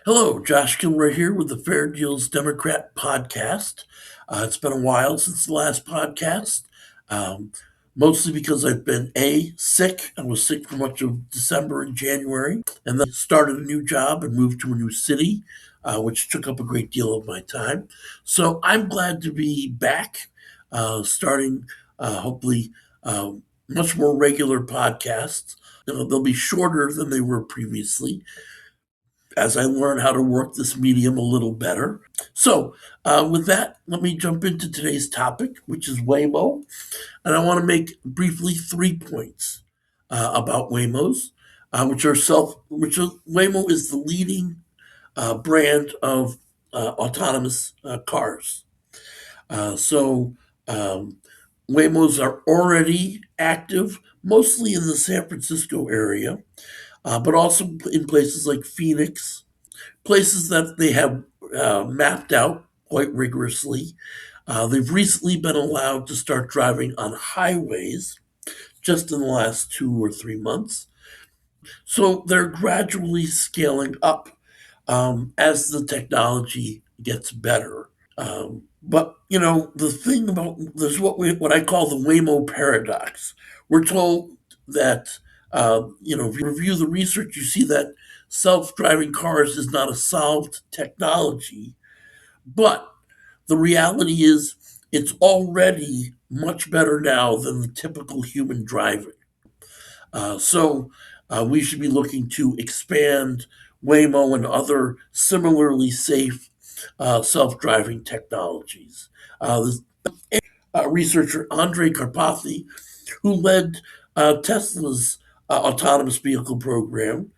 Hello, Josh Kilroy here with the Fair Deals Democrat podcast. It's been a while since the last podcast, um, mostly because I've been sick. I was sick for much of December and January, and then started a new job and moved to a new city, which took up a great deal of my time. So I'm glad to be back, starting hopefully much more regular podcasts. They'll be shorter than they were previously as I learn how to work this medium a little better. So, with that, let me jump into today's topic, which is Waymo. And I want to make briefly 3 points about Waymos, Waymo is the leading brand of autonomous cars. So, Waymos are already active, mostly in the San Francisco area, but also in places like Phoenix, places that they have mapped out quite rigorously. They've recently been allowed to start driving on highways just in the last 2 or 3 months. So they're gradually scaling up as the technology gets better. But the thing about there's what I call the Waymo paradox. We're told that if you review the research, you see that self-driving cars is not a solved technology, but the reality is it's already much better now than the typical human driving. So we should be looking to expand Waymo and other similarly safe self-driving technologies. This researcher Andrei Karpathy, who led Tesla's autonomous vehicle program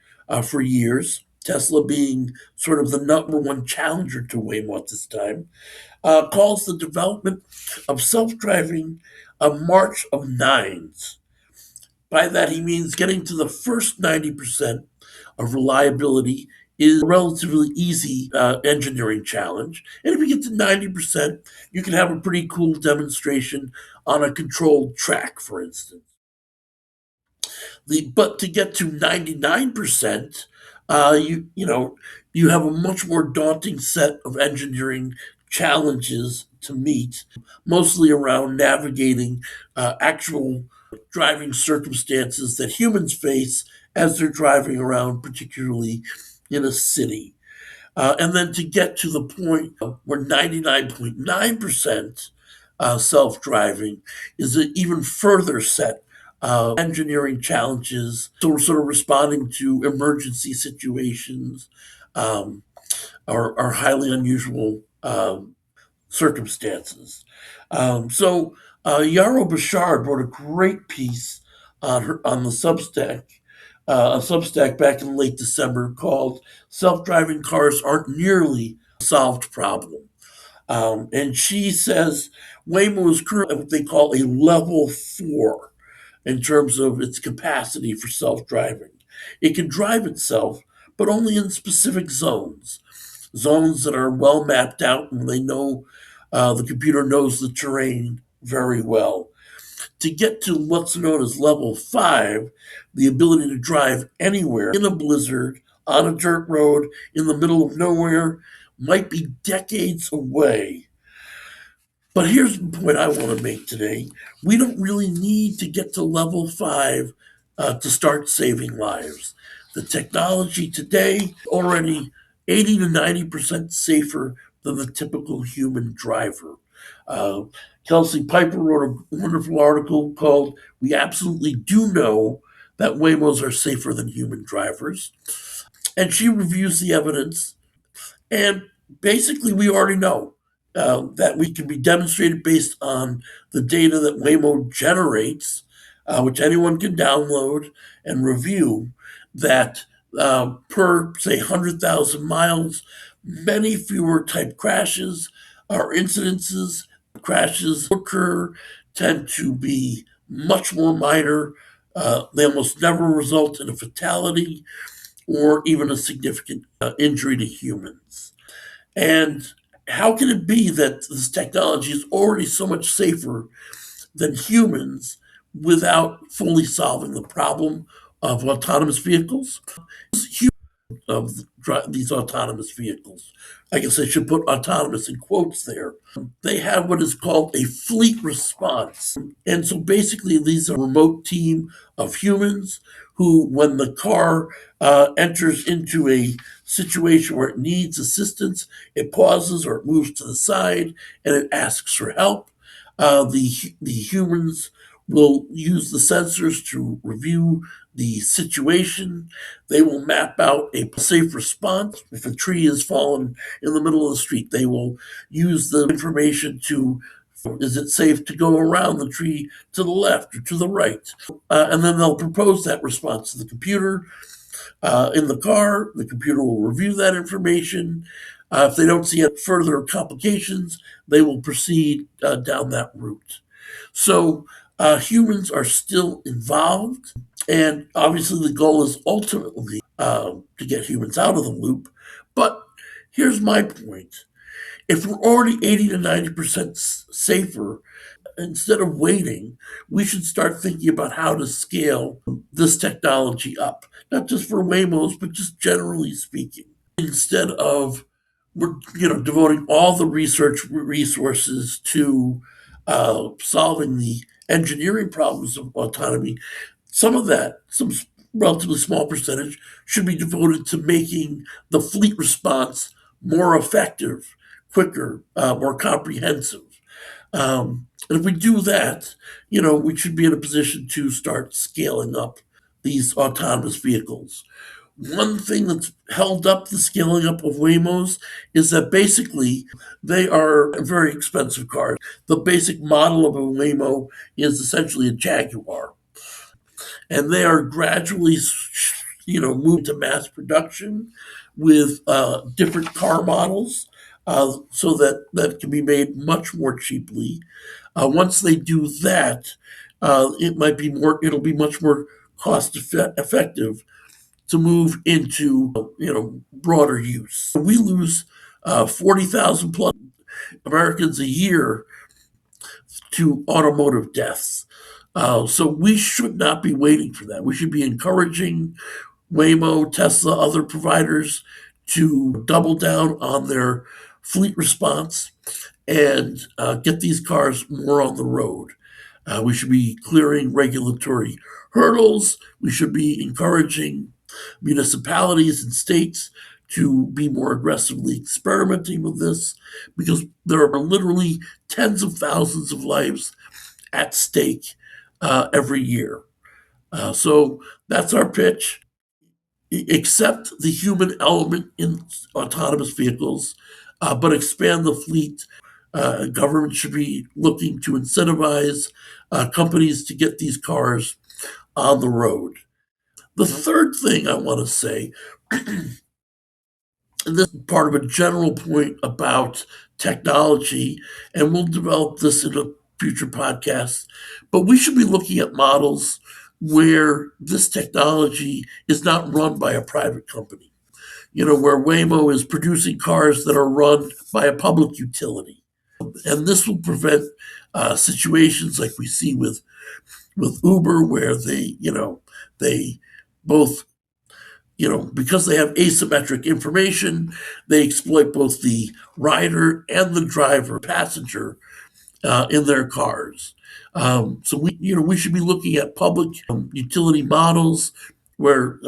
for years, Tesla being sort of the number one challenger to Waymo at this time, calls the development of self-driving a march of nines. By that, he means getting to the first 90% of reliability is a relatively easy engineering challenge. And if you get to 90%, you can have a pretty cool demonstration on a controlled track, for instance. But to get to 99%, you have a much more daunting set of engineering challenges to meet, mostly around navigating actual driving circumstances that humans face as they're driving around, particularly in a city. And then to get to the point where 99.9% self driving is an even further set of engineering challenges. So we're sort of responding to emergency situations or highly unusual circumstances. Yaro Bashard wrote a great piece on the Substack, a Substack back in late December called "Self-Driving Cars Aren't Nearly a Solved Problem," and she says Waymo is currently what they call a level 4 in terms of its capacity for self-driving. It can drive itself, but only in specific zones that are well mapped out, and they know the computer knows the terrain very well. To get to what's known as level 5, the ability to drive anywhere in a blizzard, on a dirt road, in the middle of nowhere, might be decades away. But here's the point I want to make today. We don't really need to get to level 5 to start saving lives. The technology today already 80 to 90% safer than the typical human driver. Uh, Kelsey Piper wrote a wonderful article called "We Absolutely Do Know That Waymos Are Safer Than Human Drivers." And she reviews the evidence. And basically, we already know that we can be demonstrated based on the data that Waymo generates, which anyone can download and review, that per, say, 100,000 miles, many fewer type crashes or incidences. Crashes occur tend to be much more minor. They almost never result in a fatality or even a significant injury to humans. And how can it be that this technology is already so much safer than humans without fully solving the problem of autonomous vehicles? of these autonomous vehicles. I guess I should put autonomous in quotes there. They have what is called a fleet response. And so basically, these are a remote team of humans who, when the car enters into a situation where it needs assistance, it pauses or it moves to the side and it asks for help. The humans will use the sensors to review the situation. They will map out a safe response. If a tree has fallen in the middle of the street, they will use the information to, is it safe to go around the tree to the left or to the right? And then they'll propose that response to the computer. In the car, the computer will review that information. If they don't see any further complications, they will proceed down that route. So humans are still involved, and obviously the goal is ultimately to get humans out of the loop. But here's my point. If we're already 80 to 90% safer, instead of waiting, we should start thinking about how to scale this technology up, not just for Waymos, but just generally speaking. Instead of we're devoting all the research resources to solving the engineering problems of autonomy, some relatively small percentage, should be devoted to making the fleet response more effective, quicker, more comprehensive. And if we do that, we should be in a position to start scaling up these autonomous vehicles. One thing that's held up the scaling up of Waymos is that basically they are very expensive cars. The basic model of a Waymo is essentially a Jaguar, and they are gradually, moved to mass production with different car models, so that can be made much more cheaply. Once they do that, it'll be much more cost effective to move into broader use. We lose 40,000 plus Americans a year to automotive deaths. So we should not be waiting for that. We should be encouraging Waymo, Tesla, other providers to double down on their fleet response and get these cars more on the road. We should be clearing regulatory hurdles. We should be encouraging municipalities and states to be more aggressively experimenting with this, because there are literally tens of thousands of lives at stake every year. So that's our pitch. Accept the human element in autonomous vehicles, but expand the fleet. Government should be looking to incentivize companies to get these cars on the road. The third thing I want to say, and this is part of a general point about technology, and we'll develop this in a future podcast, but we should be looking at models where this technology is not run by a private company. Where Waymo is producing cars that are run by a public utility. And this will prevent situations like we see with Uber, where they both, because they have asymmetric information, they exploit both the rider and the driver, passenger, in their cars. So we should be looking at public utility models where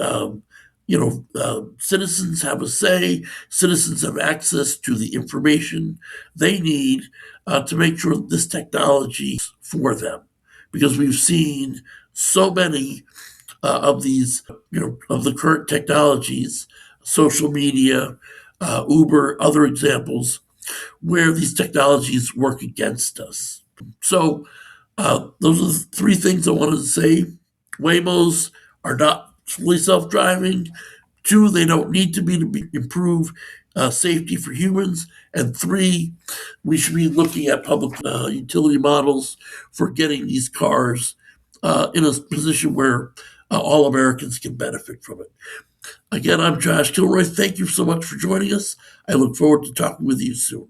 citizens have a say, citizens have access to the information they need to make sure this technology is for them. Because we've seen so many of these, of the current technologies, social media, Uber, other examples, where these technologies work against us. So those are the three things I wanted to say. Waymos are not fully self-driving. 2, they don't need to improve safety for humans. And 3, we should be looking at public utility models for getting these cars in a position where all Americans can benefit from it. Again, I'm Josh Kilroy. Thank you so much for joining us. I look forward to talking with you soon.